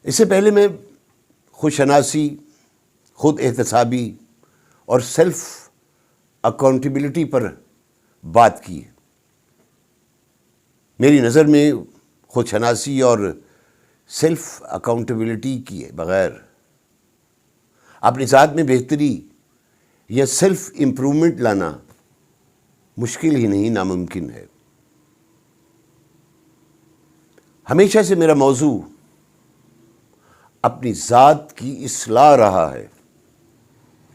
اس سے پہلے میں خود شناسی، خود احتسابی اور سیلف اکاؤنٹیبلٹی پر بات کی. میری نظر میں خود شناسی اور سیلف اکاؤنٹیبلٹی کیے بغیر اپنی ذات میں بہتری یا سیلف امپرومنٹ لانا مشکل ہی نہیں، ناممکن ہے. ہمیشہ سے میرا موضوع اپنی ذات کی اصلاح رہا ہے،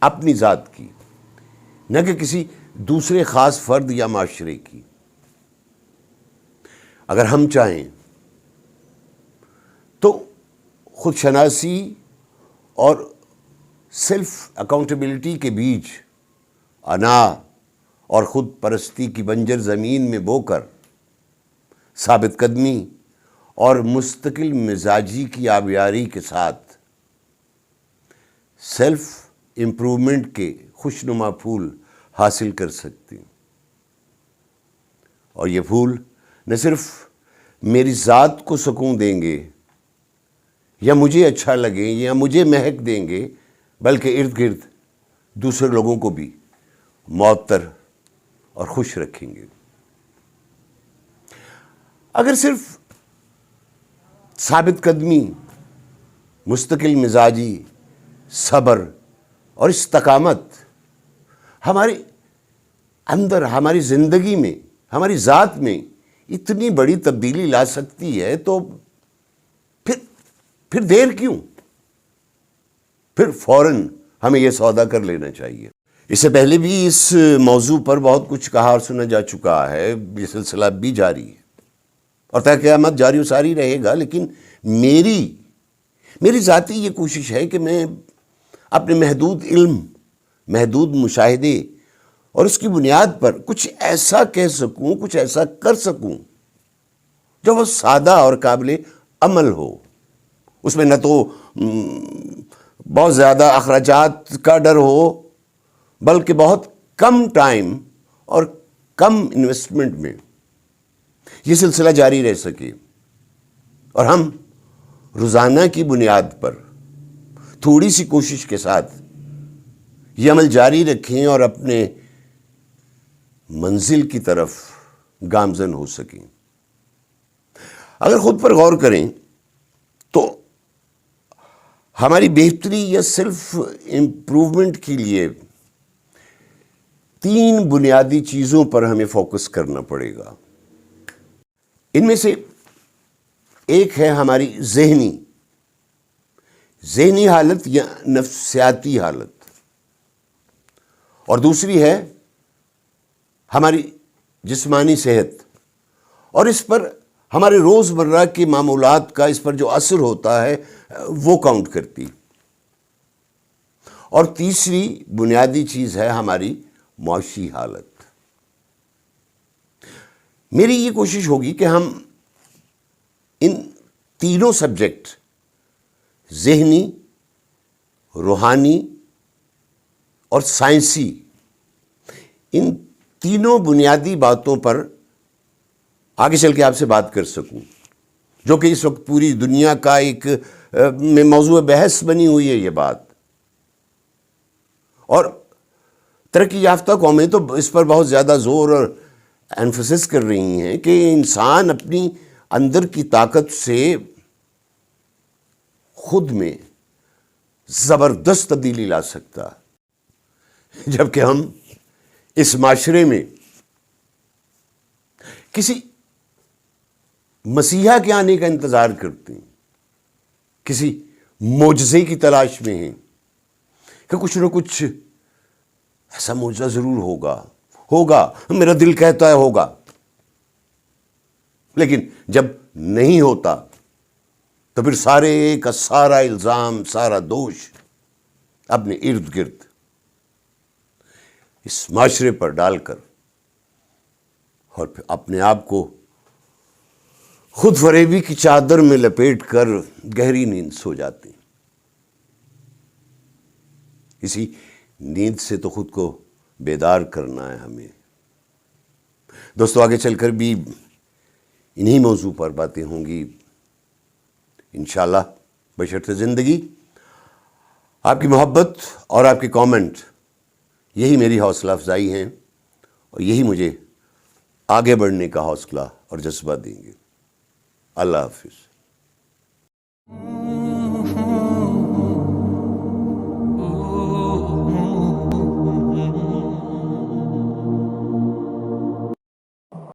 اپنی ذات کی، نہ کہ کسی دوسرے خاص فرد یا معاشرے کی. اگر ہم چاہیں تو خود شناسی اور سیلف اکاؤنٹیبلٹی کے بیچ انا اور خود پرستی کی بنجر زمین میں بو کر ثابت قدمی اور مستقل مزاجی کی آبیاری کے ساتھ سیلف امپرومنٹ کے خوشنما پھول حاصل کر سکتے ہیں. اور یہ پھول نہ صرف میری ذات کو سکون دیں گے یا مجھے اچھا لگیں یا مجھے مہک دیں گے، بلکہ ارد گرد دوسرے لوگوں کو بھی معطر اور خوش رکھیں گے. اگر صرف ثابت قدمی، مستقل مزاجی، صبر اور استقامت ہمارے اندر، ہماری زندگی میں، ہماری ذات میں اتنی بڑی تبدیلی لا سکتی ہے تو پھر دیر کیوں؟ پھر فوراً ہمیں یہ سودا کر لینا چاہیے. اس سے پہلے بھی اس موضوع پر بہت کچھ کہا اور سنا جا چکا ہے. یہ سلسلہ بھی جاری ہے اور تا قیامت جاری و ساری رہے گا. لیکن میری ذاتی یہ کوشش ہے کہ میں اپنے محدود علم، محدود مشاہدے اور اس کی بنیاد پر کچھ ایسا کہہ سکوں، کچھ ایسا کر سکوں جو بہت سادہ اور قابل عمل ہو. اس میں نہ تو بہت زیادہ اخراجات کا ڈر ہو، بلکہ بہت کم ٹائم اور کم انویسٹمنٹ میں یہ سلسلہ جاری رہ سکے اور ہم روزانہ کی بنیاد پر تھوڑی سی کوشش کے ساتھ یہ عمل جاری رکھیں اور اپنے منزل کی طرف گامزن ہو سکیں. اگر خود پر غور کریں تو ہماری بہتری یا سیلف امپرومنٹ کے لیے 3 بنیادی چیزوں پر ہمیں فوکس کرنا پڑے گا. ان میں سے ایک ہے ہماری ذہنی حالت یا نفسیاتی حالت، اور دوسری ہے ہماری جسمانی صحت، اور اس پر ہمارے روزمرہ کے معمولات کا اس پر جو اثر ہوتا ہے وہ کاؤنٹ کرتی. اور تیسری بنیادی چیز ہے ہماری معاشی حالت. میری یہ کوشش ہوگی کہ ہم ان تینوں سبجیکٹ، ذہنی، روحانی اور سائنسی، ان تینوں بنیادی باتوں پر آگے چل کے آپ سے بات کر سکوں، جو کہ اس وقت پوری دنیا کا ایک میں موضوع بحث بنی ہوئی ہے یہ بات. اور ترقی یافتہ قومیں تو اس پر بہت زیادہ زور اور ایمفسس کر رہی ہیں کہ انسان اپنی اندر کی طاقت سے خود میں زبردست تبدیلی لا سکتا، جبکہ ہم اس معاشرے میں کسی مسیحا کے آنے کا انتظار کرتے ہیں، کسی معجزے کی تلاش میں ہیں کہ کچھ نہ کچھ ایسا معجزہ ضرور ہوگا، میرا دل کہتا ہے ہوگا. لیکن جب نہیں ہوتا تو پھر سارا الزام، سارا دوش اپنے ارد گرد اس معاشرے پر ڈال کر اور پھر اپنے آپ کو خود فریبی کی چادر میں لپیٹ کر گہری نیند سو جاتے ہیں. اسی نیند سے تو خود کو بیدار کرنا ہے ہمیں. دوستو، آگے چل کر بھی انہی موضوع پر باتیں ہوں گی انشاءاللہ. بشرط زندگی آپ کی محبت اور آپ کے کامنٹ یہی میری حوصلہ افزائی ہیں اور یہی مجھے آگے بڑھنے کا حوصلہ اور جذبہ دیں گے۔ اللہ حافظ۔